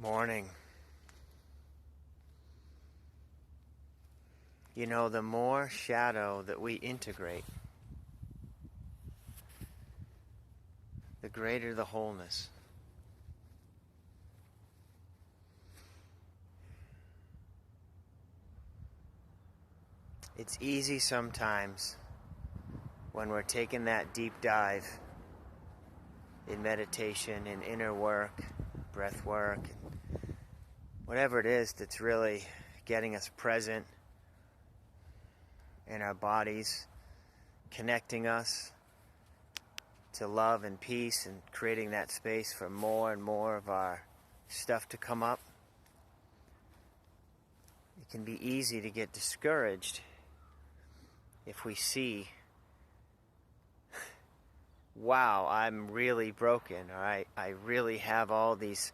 Morning. You know, the more shadow that we integrate, the greater the wholeness. It's easy sometimes when we're taking that deep dive in meditation, in inner work, breath work, whatever it is that's really getting us present in our bodies, connecting us to love and peace and creating that space for more and more of our stuff to come up. It can be easy to get discouraged if we see, wow, I'm really broken, or I really have all these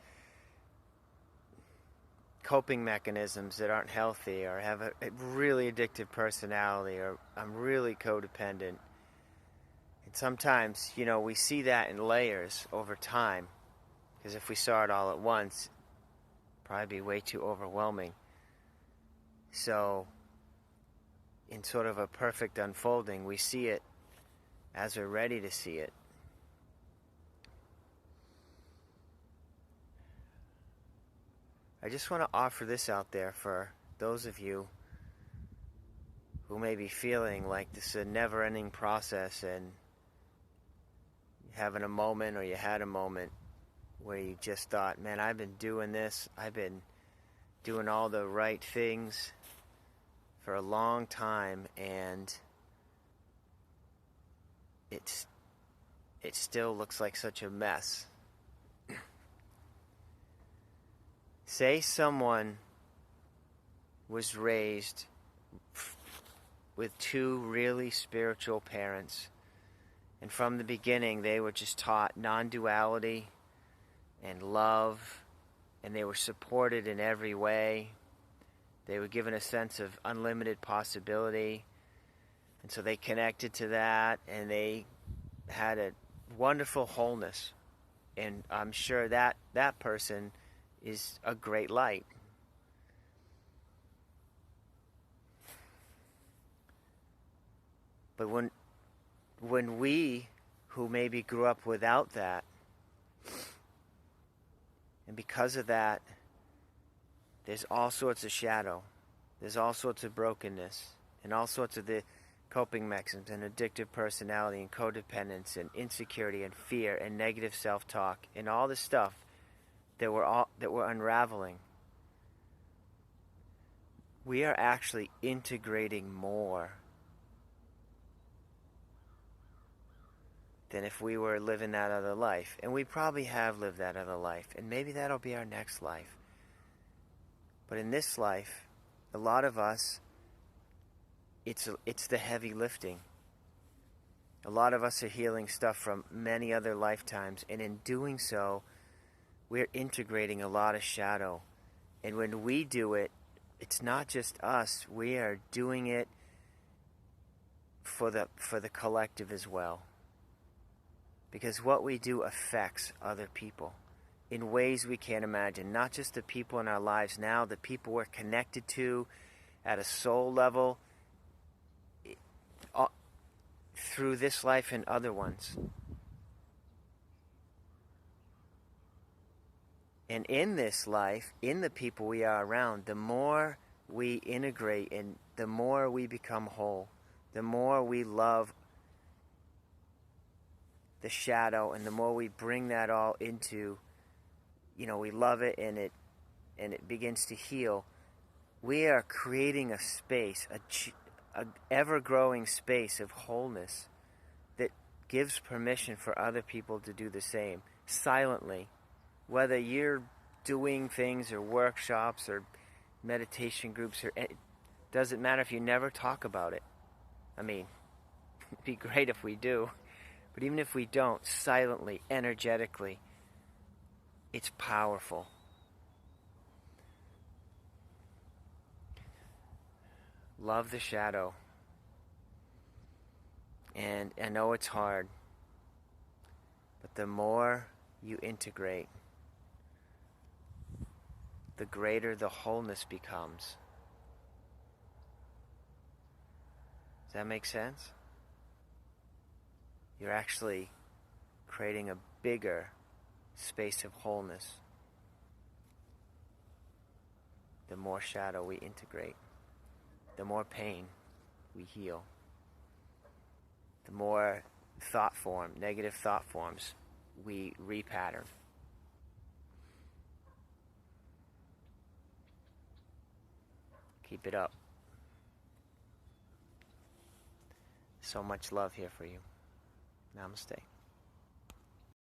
coping mechanisms that aren't healthy, or have a really addictive personality, or I'm really codependent. And sometimes, we see that in layers over time, because if we saw it all at once, it'd probably be way too overwhelming. So, in sort of a perfect unfolding, we see it as we're ready to see it. I just want to offer this out there for those of you who may be feeling like this is a never-ending process and having a moment, or you had a moment where you just thought, man, I've been doing this, I've been doing all the right things for a long time, and it still looks like such a mess. Say someone was raised with two really spiritual parents, and from the beginning they were just taught non-duality and love, and they were supported in every way. They were given a sense of unlimited possibility, and so they connected to that, and they had a wonderful wholeness. And I'm sure that person is a great light. But when we, who maybe grew up without that, and because of that, there's all sorts of shadow, there's all sorts of brokenness, and all sorts of the coping mechanisms, and addictive personality, and codependence, and insecurity, and fear, and negative self-talk, and all this stuff that we're unraveling. We are actually integrating more than if we were living that other life. And we probably have lived that other life, and maybe that'll be our next life. But in this life, a lot of us, it's the heavy lifting. A lot of us are healing stuff from many other lifetimes, and in doing so, we're integrating a lot of shadow. And when we do it, it's not just us. We are doing it for the collective as well. Because what we do affects other people in ways we can't imagine. Not just the people in our lives now, the people we're connected to at a soul level, through this life and other ones. And in this life, in the people we are around, the more we integrate and the more we become whole, the more we love the shadow, and the more we bring that all into, we love it, and it begins to heal. We are creating a space, a ever-growing space of wholeness that gives permission for other people to do the same, silently. Whether you're doing things or workshops or meditation groups, or it doesn't matter if you never talk about it. I mean, it'd be great if we do. But even if we don't, silently, energetically, it's powerful. Love the shadow. And I know it's hard, but the more you integrate, the greater the wholeness becomes. Does that make sense? You're actually creating a bigger space of wholeness the more shadow we integrate, the more pain we heal, the more negative thought forms we repattern. Keep it up. So much love here for you. Namaste.